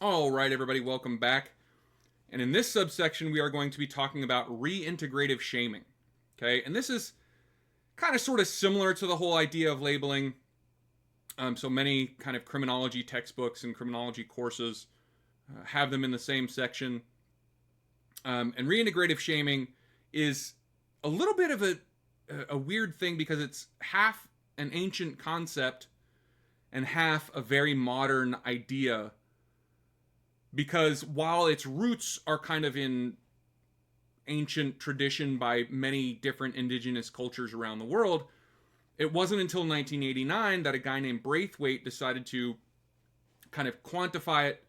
All right, everybody, welcome back. And in this subsection, we are going to be talking about reintegrative shaming. Okay, and this is kind of sort of similar to the whole idea of labeling. So many kind of criminology textbooks and criminology courses have them in the same section. And reintegrative shaming is a little bit of a weird thing because it's half an ancient concept and half a very modern idea, because while its roots are kind of in ancient tradition by many different indigenous cultures around the world, it wasn't until 1989 that a guy named Braithwaite decided to kind of quantify it,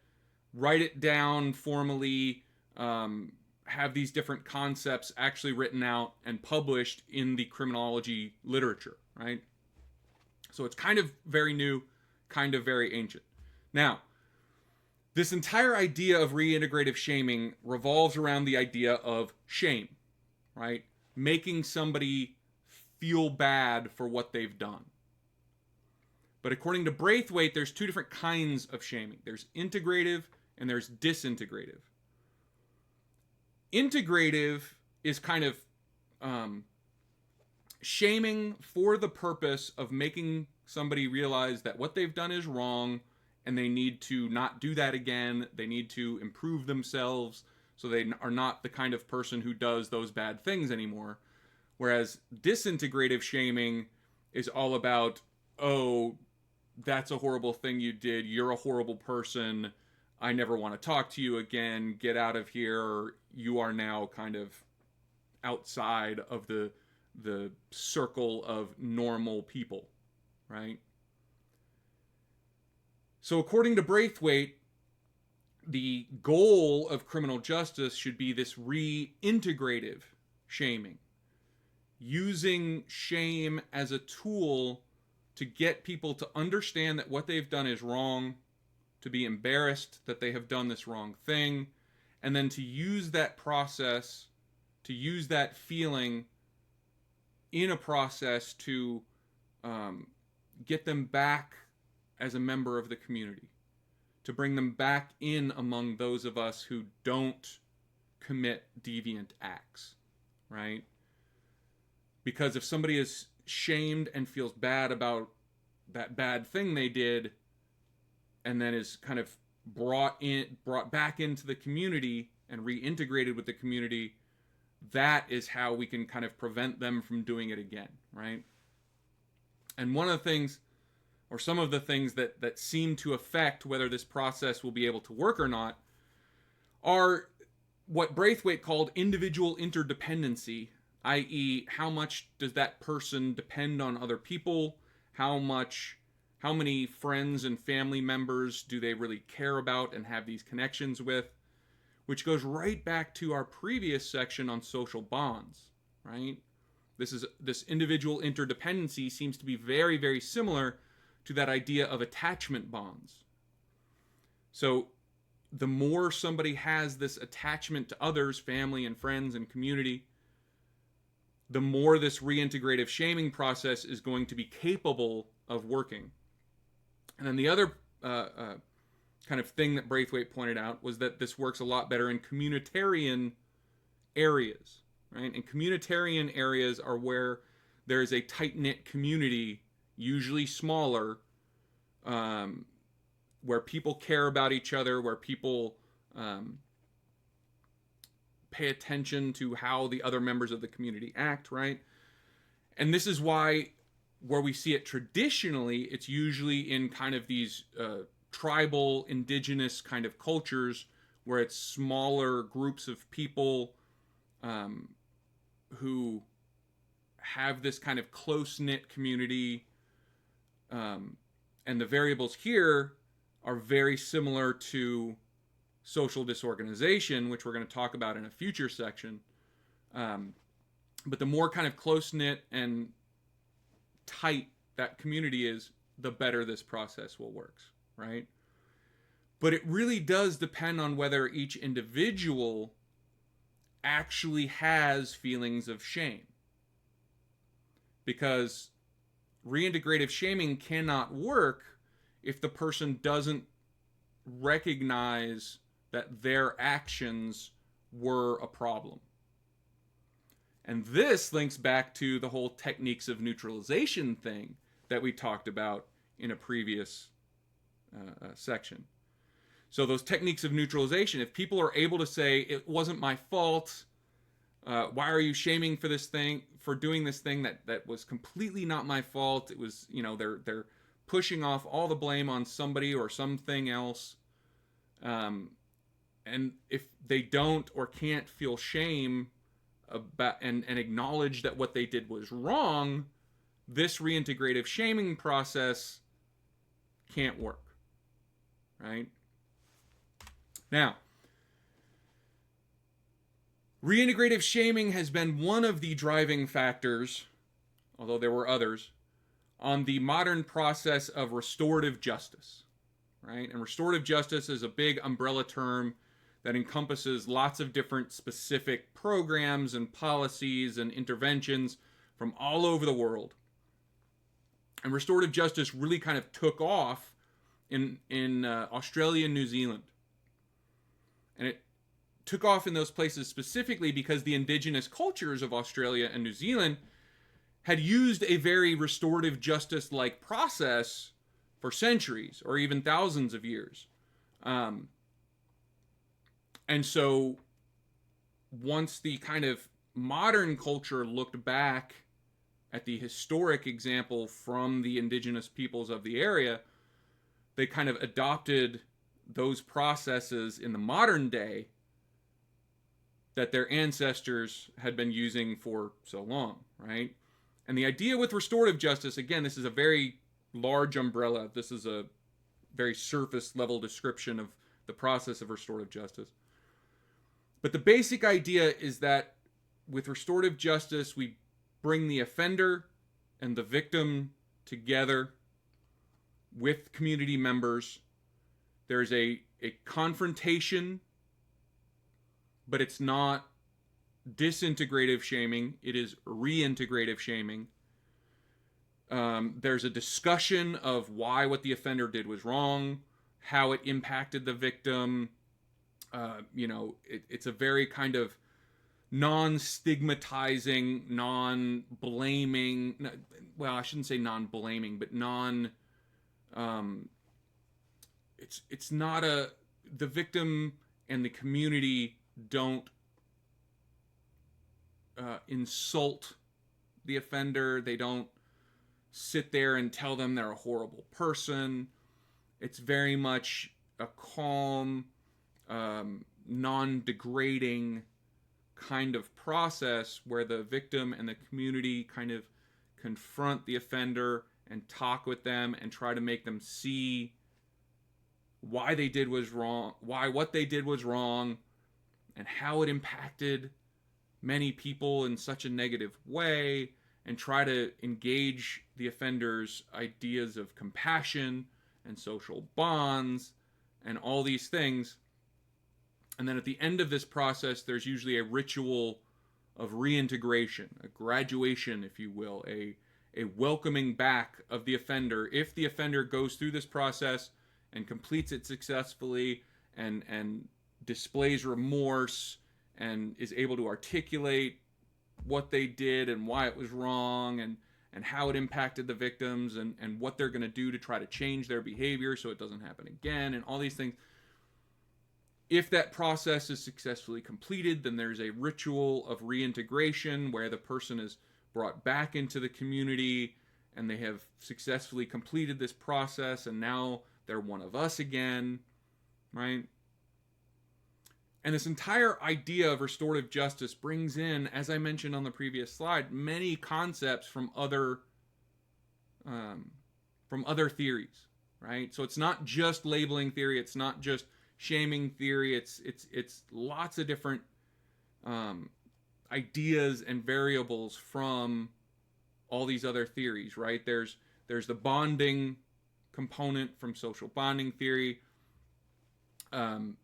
write it down formally, have these different concepts actually written out and published in the criminology literature, right? So it's kind of very new, kind of very ancient. Now, this entire idea of reintegrative shaming revolves around the idea of shame, right? Making somebody feel bad for what they've done. But according to Braithwaite, there's two different kinds of shaming. There's integrative and there's disintegrative. Integrative is kind of shaming for the purpose of making somebody realize that what they've done is wrong and they need to not do that again. They need to improve themselves so they are not the kind of person who does those bad things anymore. Whereas disintegrative shaming is all about, oh, that's a horrible thing you did. You're a horrible person. I never want to talk to you again. Get out of here. You are now kind of outside of the circle of normal people, right? So according to Braithwaite, the goal of criminal justice should be this reintegrative shaming, using shame as a tool to get people to understand that what they've done is wrong, to be embarrassed that they have done this wrong thing, and then to use that process, to use that feeling in a process to get them back as a member of the community, to bring them back in among those of us who don't commit deviant acts, right? Because if somebody is shamed and feels bad about that bad thing they did, and then is kind of brought back into the community and reintegrated with the community, that is how we can kind of prevent them from doing it again, right? And one of the things, or some of the things that seem to affect whether this process will be able to work or not, are what Braithwaite called individual interdependency, i.e., how much does that person depend on other people? How many friends and family members do they really care about and have these connections with? Which goes right back to our previous section on social bonds, right? This individual interdependency seems to be very, very similar to that idea of attachment bonds. So the more somebody has this attachment to others, family and friends and community, the more this reintegrative shaming process is going to be capable of working. And then the other kind of thing that Braithwaite pointed out was that this works a lot better in communitarian areas, right? And communitarian areas are where there is a tight-knit community, usually smaller, where people care about each other, where people pay attention to how the other members of the community act, right? And this is why, where we see it traditionally, it's usually in kind of these tribal, indigenous kind of cultures where it's smaller groups of people who have this kind of close-knit community. And the variables here are very similar to social disorganization, which we're going to talk about in a future section. But the more kind of close-knit and tight that community is, the better this process will work, right? But it really does depend on whether each individual actually has feelings of shame. Because reintegrative shaming cannot work if the person doesn't recognize that their actions were a problem. And this links back to the whole techniques of neutralization thing that we talked about in a previous section. So those techniques of neutralization, if people are able to say, it wasn't my fault, why are you shaming for this thing, for doing this thing that was completely not my fault? It was, they're pushing off all the blame on somebody or something else. And if they don't or can't feel shame about and acknowledge that what they did was wrong, this reintegrative shaming process can't work. Right? Now, reintegrative shaming has been one of the driving factors, although there were others, on the modern process of restorative justice. Right? And restorative justice is a big umbrella term that encompasses lots of different specific programs and policies and interventions from all over the world. And restorative justice really kind of took off in Australia and New Zealand. And it took off in those places specifically because the indigenous cultures of Australia and New Zealand had used a very restorative justice-like process for centuries or even thousands of years. And so once the kind of modern culture looked back at the historic example from the indigenous peoples of the area, they kind of adopted those processes in the modern day that their ancestors had been using for so long, right? And the idea with restorative justice, again, this is a very large umbrella. This is a very surface level description of the process of restorative justice. But the basic idea is that with restorative justice, we bring the offender and the victim together with community members. There's a confrontation, but it's not disintegrative shaming. It is reintegrative shaming. There's a discussion of why what the offender did was wrong, how it impacted the victim. It's a very kind of non-stigmatizing, non-blaming. Well, I shouldn't say non-blaming, but it's not the victim and the community don't insult the offender. They don't sit there and tell them they're a horrible person. It's very much a calm, non-degrading kind of process where the victim and the community kind of confront the offender and talk with them and try to make them see why what they did was wrong, and how it impacted many people in such a negative way, and try to engage the offender's ideas of compassion and social bonds and all these things. And then at the end of this process, there's usually a ritual of reintegration, a graduation, if you will, a welcoming back of the offender. If the offender goes through this process and completes it successfully and displays remorse and is able to articulate what they did and why it was wrong and how it impacted the victims and what they're going to do to try to change their behavior so it doesn't happen again and all these things. If that process is successfully completed, then there's a ritual of reintegration where the person is brought back into the community and they have successfully completed this process and now they're one of us again, right? And this entire idea of restorative justice brings in, as I mentioned on the previous slide, many concepts from other theories, right? So it's not just labeling theory, it's not just shaming theory, it's lots of different ideas and variables from all these other theories, right? There's the bonding component from social bonding theory.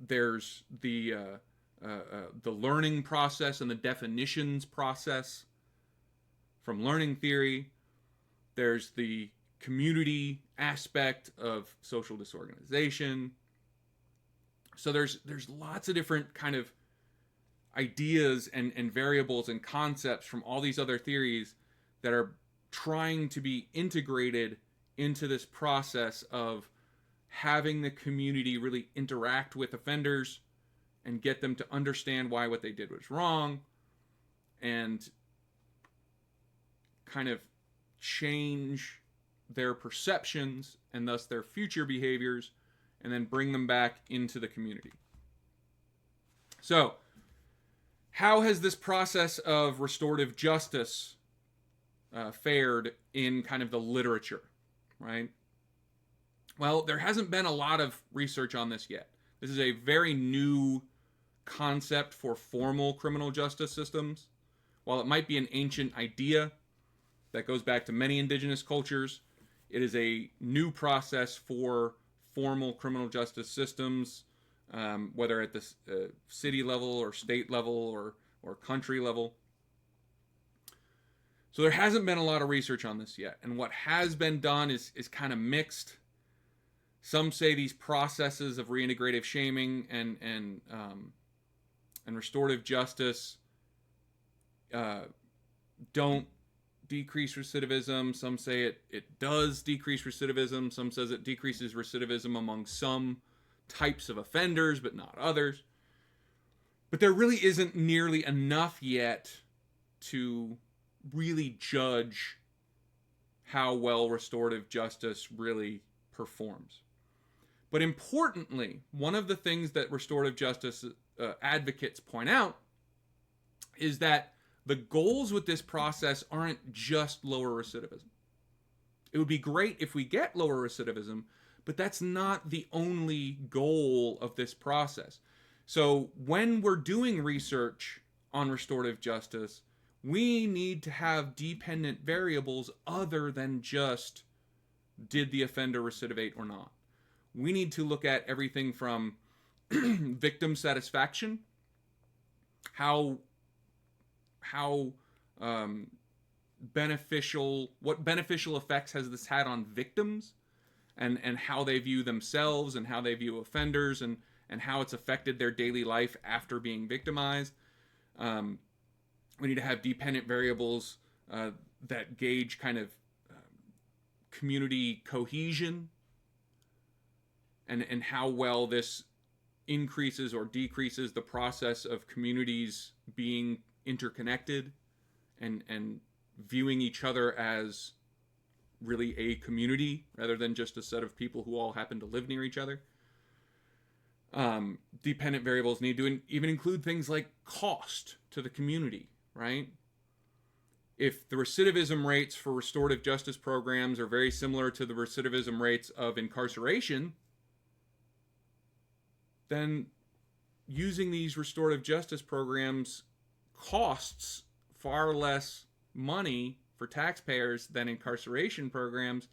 There's the learning process and the definitions process from learning theory. There's the community aspect of social disorganization. So there's lots of different kind of ideas and variables and concepts from all these other theories that are trying to be integrated into this process of having the community really interact with offenders and get them to understand why what they did was wrong and kind of change their perceptions and thus their future behaviors and then bring them back into the community. So, how has this process of restorative justice fared in kind of the literature, right? Well, there hasn't been a lot of research on this yet. This is a very new concept for formal criminal justice systems. While it might be an ancient idea that goes back to many indigenous cultures, it is a new process for formal criminal justice systems, whether at the city level or state level or country level. So there hasn't been a lot of research on this yet. And what has been done is kind of mixed. Some say these processes of reintegrative shaming and restorative justice don't decrease recidivism. Some say it does decrease recidivism. Some says it decreases recidivism among some types of offenders, but not others. But there really isn't nearly enough yet to really judge how well restorative justice really performs. But importantly, one of the things that restorative justice advocates point out is that the goals with this process aren't just lower recidivism. It would be great if we get lower recidivism, but that's not the only goal of this process. So when we're doing research on restorative justice, we need to have dependent variables other than just did the offender recidivate or not. We need to look at everything from victim satisfaction, how beneficial, what beneficial effects has this had on victims, and how they view themselves and how they view offenders, and how it's affected their daily life after being victimized. We need to have dependent variables that gauge kind of community cohesion and how well this increases or decreases the process of communities being interconnected and viewing each other as really a community rather than just a set of people who all happen to live near each other. Dependent variables need to even include things like cost to the community, right? If the recidivism rates for restorative justice programs are very similar to the recidivism rates of incarceration, then using these restorative justice programs costs far less money for taxpayers than incarceration programs.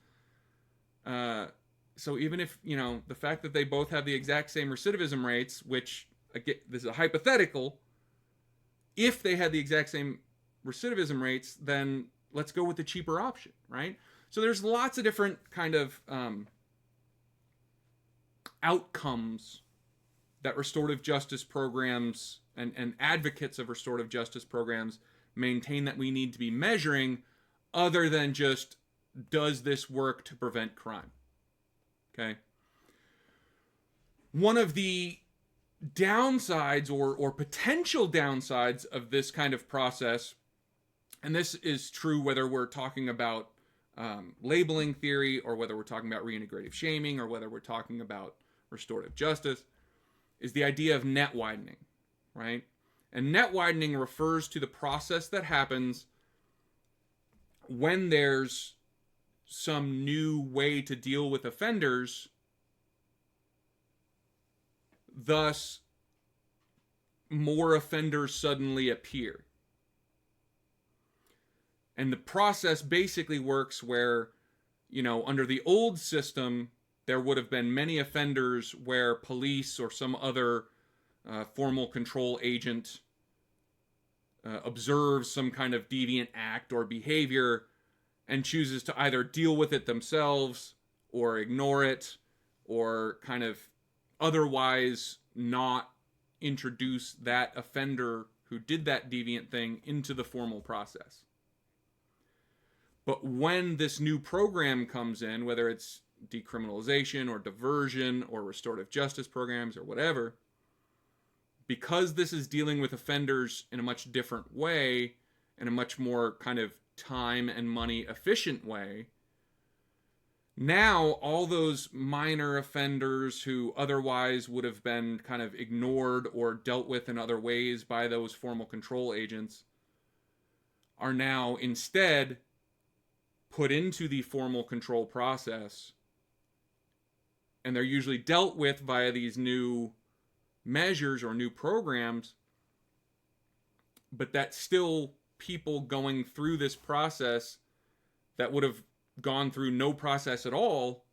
So even if, the fact that they both have the exact same recidivism rates, which, again, this is a hypothetical, if they had the exact same recidivism rates, then let's go with the cheaper option, right? So there's lots of different kind of outcomes that restorative justice programs and advocates of restorative justice programs maintain that we need to be measuring, other than just, does this work to prevent crime? Okay. One of the downsides or potential downsides of this kind of process, and this is true whether we're talking about labeling theory or whether we're talking about reintegrative shaming or whether we're talking about restorative justice, is the idea of net widening, right? And net widening refers to the process that happens when there's some new way to deal with offenders, thus more offenders suddenly appear. And the process basically works where, under the old system, there would have been many offenders where police or some other formal control agent observes some kind of deviant act or behavior and chooses to either deal with it themselves or ignore it or kind of otherwise not introduce that offender who did that deviant thing into the formal process. But when this new program comes in, whether it's decriminalization or diversion or restorative justice programs or whatever, because this is dealing with offenders in a much different way, in a much more kind of time and money efficient way, now all those minor offenders who otherwise would have been kind of ignored or dealt with in other ways by those formal control agents are now instead put into the formal control process, and they're usually dealt with via these new measures or new programs, but that's still people going through this process that would have gone through no process at all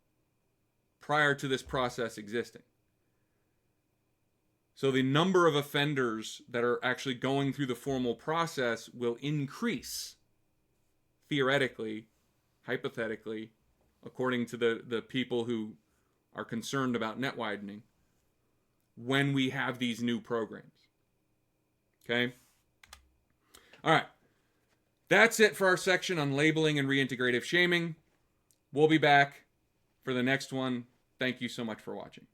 prior to this process existing. So the number of offenders that are actually going through the formal process will increase, theoretically, hypothetically, according to the people who are concerned about net widening, when we have these new programs. Okay? All right. That's it for our section on labeling and reintegrative shaming. We'll be back for the next one. Thank you so much for watching.